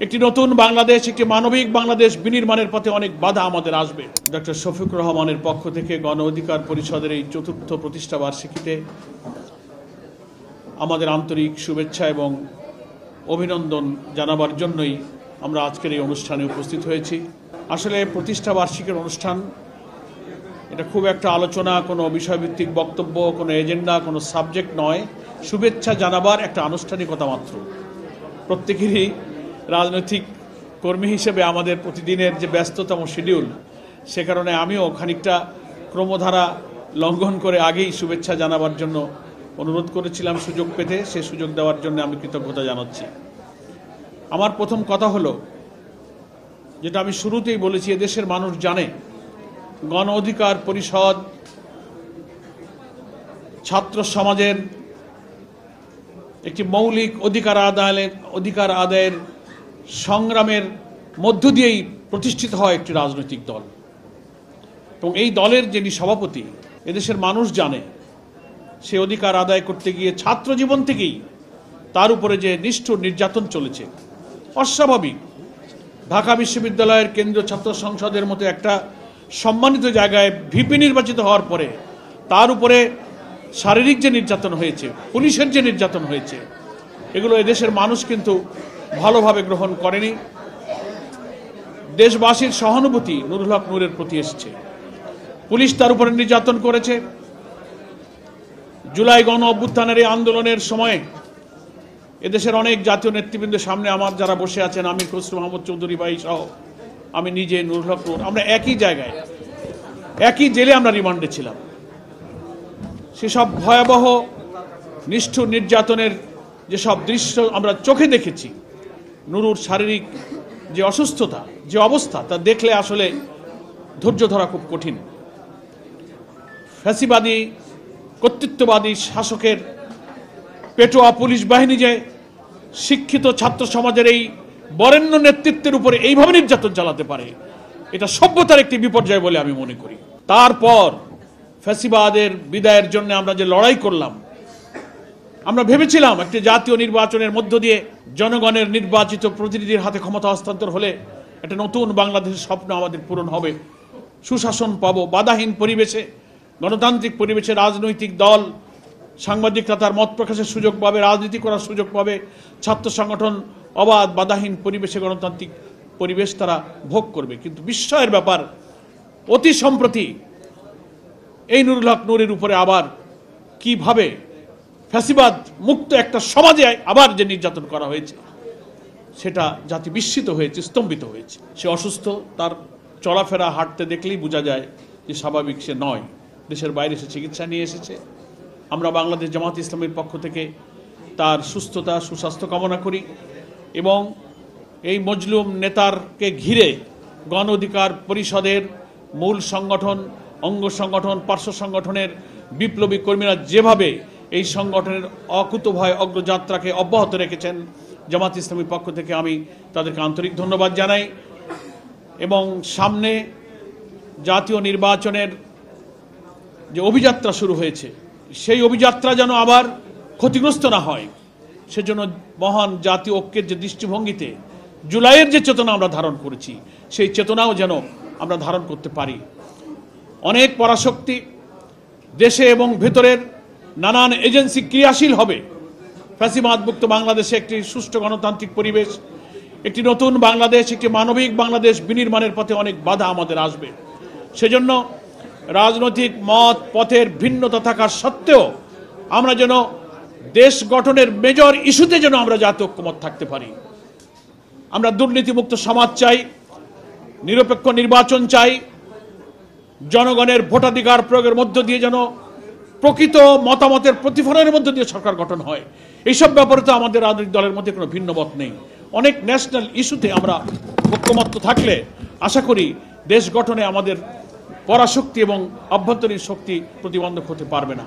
একটি নতুন বাংলাদেশ, একটি মানবিক বাংলাদেশ বিনির্মাণের পথে অনেক বাধা আমাদের আসবে। ডক্টর শফিকুর রহমানের পক্ষ থেকে গণ অধিকার পরিষদের এই চতুর্থ প্রতিষ্ঠা বার্ষিকীতে আমাদের আন্তরিক শুভেচ্ছা এবং অভিনন্দন জানাবার জন্যই আমরা আজকের এই অনুষ্ঠানে উপস্থিত হয়েছি। আসলে প্রতিষ্ঠা বার্ষিকীর অনুষ্ঠান এটা খুব একটা আলোচনা, কোনো বিষয়ভিত্তিক বক্তব্য, কোনো এজেন্ডা, কোনো সাবজেক্ট নয়, শুভেচ্ছা জানাবার একটা আনুষ্ঠানিকতা মাত্র। প্রত্যেকেরই রাজনৈতিক কর্মী হিসেবে আমাদের প্রতিদিনের যে ব্যস্ততম শিডিউল, সে কারণে আমিও খানিকটা ক্রমধারা লঙ্ঘন করে আগেই শুভেচ্ছা জানাবার জন্য অনুরোধ করেছিলাম। সুযোগ পেতে সে সুযোগ দেওয়ার জন্য আমি কৃতজ্ঞতা জানাচ্ছি। আমার প্রথম কথা হলো, যেটা আমি শুরুতেই বলেছি, এদেশের মানুষ জানে গণ অধিকার পরিষদ ছাত্র সমাজের একটি মৌলিক অধিকার আদায়ের সংগ্রামের মধ্য দিয়েই প্রতিষ্ঠিত হয় একটি রাজনৈতিক দল, এবং এই দলের যিনি সভাপতি, এদেশের মানুষ জানে সে অধিকার আদায় করতে গিয়ে ছাত্র জীবন থেকেই তার উপরে যে নিষ্ঠুর নির্যাতন চলেছে, অস্বাভাবিক। ঢাকা বিশ্ববিদ্যালয়ের কেন্দ্রীয় ছাত্র সংসদের মতো একটা সম্মানিত জায়গায় ভিপি নির্বাচিত হওয়ার পরে তার উপরে শারীরিক যে নির্যাতন হয়েছে, পুলিশের যে নির্যাতন হয়েছে, এগুলো এদেশের মানুষ কিন্তু ভালোভাবে গ্রহণ করেনি। দেশবাসীর সহানুভূতি নুরুল হক নূরের প্রতি এসেছে। পুলিশ তার উপরে নির্যাতন করেছে। জুলাই গণ অভ্যুত্থানের এই আন্দোলনের সময় এদেশের অনেক জাতীয় নেতৃবৃন্দের সামনে আমার যারা বসে আছেন, আমি খসরু মাহমুদ চৌধুরী ভাই সহ আমি নিজে, নুরুল হক নূর, আমরা একই জায়গায় একই জেলে আমরা রিমান্ডে ছিলাম। সেসব ভয়াবহ নিষ্ঠুর নির্যাতনের যেসব দৃশ্য আমরা চোখে দেখেছি, নুরুর শারীরিক যে অসুস্থতা, যে অবস্থা, তা দেখলে আসলে ধৈর্য ধরা খুব কঠিন। ফ্যাসিবাদী কর্তৃত্ববাদী শাসকের পেটোয়া পুলিশ বাহিনী যে শিক্ষিত ছাত্র সমাজের এই বরেণ্য নেতৃত্বের উপরে এইভাবে নির্যাতন চালাতে পারে, এটা সভ্যতার একটি বিপর্যয় বলে আমি মনে করি। তারপর ফ্যাসিবাদের বিদায়ের জন্য আমরা যে লড়াই করলাম, আমরা ভেবেছিলাম একটি জাতীয় নির্বাচনের মধ্য দিয়ে জনগণের নির্বাচিত প্রতিনিধির হাতে ক্ষমতা হস্তান্তর হলে একটা নতুন বাংলাদেশের স্বপ্ন আমাদের পূরণ হবে, সুশাসন পাবো, বাধাহীন পরিবেশে, গণতান্ত্রিক পরিবেশে রাজনৈতিক দল, সাংবাদিকরা তার মত প্রকাশের সুযোগ পাবে, রাজনীতি করার সুযোগ পাবে, ছাত্র সংগঠন অবাধ বাধাহীন পরিবেশে গণতান্ত্রিক পরিবেশ তারা ভোগ করবে। কিন্তু বিস্ময়ের ব্যাপার, অতি সম্প্রতি এই নুরুল হক নূরের উপরে আবার কিভাবে ফ্যাসিবাদ মুক্ত একটা সমাজে আবার যে নির্যাতন করা হয়েছে, সেটা জাতি বিস্মিত হয়েছে, স্তম্ভিত হয়েছে। সে অসুস্থ, তার চলাফেরা হাঁটতে দেখলেই বোঝা যায় যে স্বাভাবিক সে নয়। দেশের বাইরে সে চিকিৎসা নিয়ে এসেছে। আমরা বাংলাদেশ জামাত ইসলামের পক্ষ থেকে তার সুস্থতা, সুস্বাস্থ্য কামনা করি, এবং এই মজলুম নেতারকে ঘিরে গণ অধিকার পরিষদের মূল সংগঠন, অঙ্গ সংগঠন, পার্শ্ব সংগঠনের বিপ্লবী কর্মীরা যেভাবে এই সংগঠনের অকুতোভয় অগ্রযাত্রাকে অব্যাহত রেখেছেন, জামাত ইসলামীর পক্ষ থেকে আমি তাদেরকে আন্তরিক ধন্যবাদ জানাই। এবং সামনে জাতীয় নির্বাচনের যে অভিযাত্রা শুরু হয়েছে, সেই অভিযাত্রা যেন আবার ক্ষতিগ্রস্ত না হয়, সেজন্য মহান জাতীয় ঐক্যের যে দৃষ্টিভঙ্গিতে জুলাইয়ের যে চেতনা আমরা ধারণ করেছি, সেই চেতনাও যেন আমরা ধারণ করতে পারি। অনেক পরাশক্তি দেশে এবং ভেতরের নানান এজেন্সি ক্রিয়াশীল হবে। ফ্যাসিবাদ মুক্ত বাংলাদেশে একটি সুষ্ঠু গণতান্ত্রিক পরিবেশ, একটি নতুন বাংলাদেশ, একটি মানবিক বাংলাদেশ বিনির্মাণের পথে অনেক বাধা আমাদের আসবে। সেজন্য রাজনৈতিক মত পথের ভিন্নতা থাকার সত্ত্বেও আমরা যেন দেশ গঠনের মেজর ইস্যুতে যেন আমরা জাতীয় ঐক্যমত থাকতে পারি। আমরা দুর্নীতিমুক্ত সমাজ চাই, নিরপেক্ষ নির্বাচন চাই, জনগণের ভোটাধিকার প্রয়োগের মধ্য দিয়ে যেন প্রকৃত মতামতের প্রতিফলনের মধ্য দিয়ে সরকার গঠন হয়। এইসব ব্যাপারে তো আমাদের রাজনৈতিক দলের মধ্যে কোনো ভিন্ন মত নেই। অনেক ন্যাশনাল ইস্যুতে আমরা ঐক্যমত্য থাকলে আশা করি দেশ গঠনে আমাদের পরাশক্তি এবং অভ্যন্তরীণ শক্তি প্রতিবন্ধক হতে পারবে না।